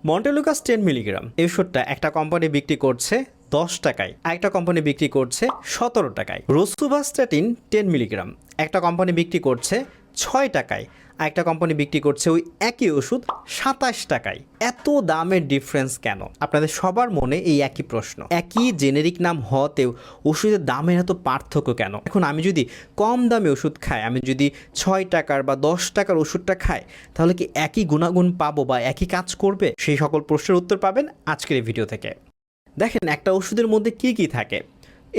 Montelukast 10 milligram এই ওষুধটা একটা কোম্পানি বিক্রি করছে 10 টাকায়, আরেকটা কোম্পানি বিক্রি করছে 17 টাকায়। রোসুভাস্ট্যাটিন 10 মিলিগ্রাম একটা কোম্পানি বিক্রি করছে 6 টাকায়, আরেকটা কোম্পানি বিক্রি করছে ওই একই ওষুধ 27 টাকায়। এত দামের ডিফারেন্স কেন? আপনাদের সবার মনে এই একই প্রশ্ন। একই জেনেরিক নাম হতেও ওষুধের দামের এত পার্থক্য কেন? এখন আমি যদি কম দামে ওষুধ খাই, আমি যদি 6 টাকার বা 10 টাকার ওষুধটা খাই, তাহলে কি একই গুণাগুণ পাবো বা একই কাজ করবে? সেই সকল প্রশ্নের উত্তর পাবেন আজকের এই ভিডিও থেকে। দেখেন, একটা ওষুধের মধ্যে কি কি থাকে।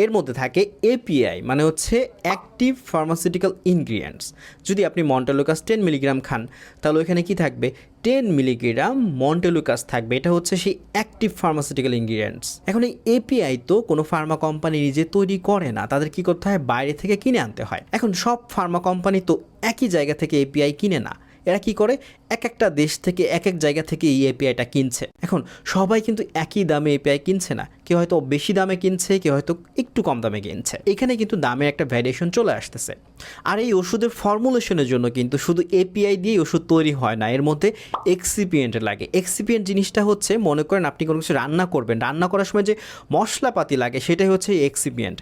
এর মধ্যে থাকে এপিআই, মানে হচ্ছে অ্যাক্টিভ ফার্মাসিউটিক্যাল ইনগ্রিডিয়েন্টস। যদি আপনি মন্টেলুকাস 10 মিলিগ্রাম খান, তাহলে ওইখানে কি থাকবে? 10 মিলিগ্রাম মন্টেলুকাস থাকবে। এটা হচ্ছে সেই অ্যাক্টিভ ফার্মাসিউটিক্যাল ইনগ্রিডিয়েন্টস। এখন এই এপিআই তো কোনো ফার্মা কোম্পানি নিজে তৈরি করে না, তাদের কি করতে হয়? বাইরে থেকে কিনে আনতে হয়। এখন সব ফার্মা কোম্পানি তো একই জায়গা থেকে এপিআই কিনে না, এরা কি করে? এক একটা দেশ থেকে এক এক জায়গা থেকে এই এপিআইটা কিনছে। এখন সবাই কিন্তু একই দামে এপিআই কিনছে না, কেউ হয়তো বেশি দামে কিনছে, কেউ হয়তো একটু কম দামে কিনছে। এখানে কিন্তু দামের একটা ভ্যারিয়েশন চলে আসতেছে। আর এই ওষুধের ফর্মুলেশনের জন্য কিন্তু শুধু এপিআই দিয়ে ওষুধ তৈরি হয় না, এর মধ্যে এক্সিপিয়েন্ট লাগে। এক্সিপিয়েন্ট জিনিসটা হচ্ছে, মনে করেন আপনি কোনো কিছু রান্না করবেন, রান্না করার সময় যে মশলাপাতি লাগে সেটাই হচ্ছে এক্সিপিয়েন্ট।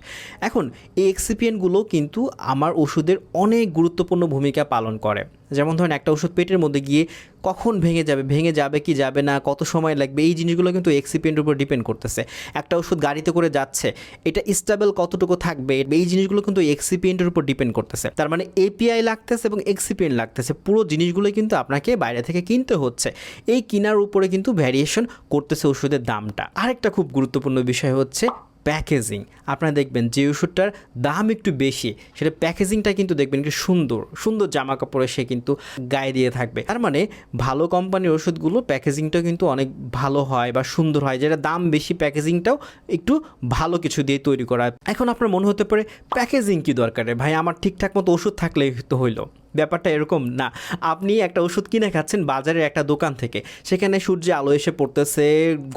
এখন এই এক্সিপিয়েন্টগুলো কিন্তু আমার ওষুধের অনেক গুরুত্বপূর্ণ ভূমিকা পালন করে। যেমন ধরেন, একটা ওষুধ পেটের মধ্যে গিয়ে কখন ভেঙে যাবে কি যাবে না, কত সময় লাগবে, এই জিনিসগুলো কিন্তু এক্সিপিয়েন্টের উপর ডিপেন্ড করতেছে। একটা ওষুধ গাড়িতে করে যাচ্ছে, এটা স্টেবল কতটুকু থাকবে, এই জিনিসগুলো কিন্তু এক্সিপিয়েন্টের উপর ডিপেন্ড করতেছে। তার মানে এপিআই লাগতেছে এবং এক্সিপিয়েন্ট লাগতেছে, পুরো জিনিসগুলো কিন্তু আপনাকে বাইরে থেকে কিনতে হচ্ছে। এই কেনার উপরে কিন্তু ভ্যারিয়েশন করতেছে ওষুধের দামটা। আরেকটা খুব গুরুত্বপূর্ণ বিষয় হচ্ছে প্যাকেজিং। আপনারা দেখবেন যে ওষুধটার দাম একটু বেশি, সেটা প্যাকেজিংটা কিন্তু দেখবেন একটু সুন্দর সুন্দর জামা কাপড়ে সে কিন্তু গায়ে দিয়ে থাকবে। তার মানে ভালো কোম্পানির ওষুধগুলো প্যাকেজিংটাও কিন্তু অনেক ভালো হয় বা সুন্দর হয়, যেটা দাম বেশি, প্যাকেজিংটাও একটু ভালো কিছু দিয়ে তৈরি করা। এখন আপনার মনে হতে পারে, প্যাকেজিং কি দরকার রে ভাই, আমার ঠিকঠাক মতো ওষুধ থাকলেই তো হইলো। ব্যাপারটা এরকম না। আপনি একটা ওষুধ কিনে খাচ্ছেন বাজারের একটা দোকান থেকে, সেখানে সূর্যে আলো এসে পড়তেছে,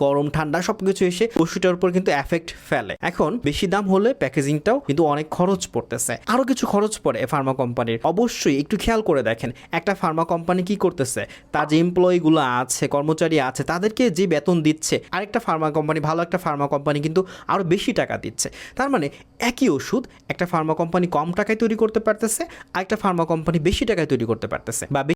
গরম ঠান্ডা সব কিছু এসে ওষুধটার উপর কিন্তু এফেক্ট ফেলে। এখন বেশি দাম হলে প্যাকেজিংটাও কিন্তু অনেক খরচ পড়তেছে, আরও কিছু খরচ পড়ে ফার্মা কোম্পানির। অবশ্যই একটু খেয়াল করে দেখেন, একটা ফার্মা কোম্পানি কি করতেছে, তার যে এমপ্লয়িগুলো আছে, কর্মচারী আছে, তাদেরকে যে বেতন দিচ্ছে, আরেকটা ফার্মা কোম্পানি, ভালো একটা ফার্মা কোম্পানি কিন্তু আরও বেশি টাকা দিচ্ছে। তার মানে একই ওষুধ একটা ফার্মা কোম্পানি কম টাকায় তৈরি করতে পারতেছে, আরেকটা ফার্মা কোম্পানি বেশি টাকায় তৈরি করতে পারতেছে, বা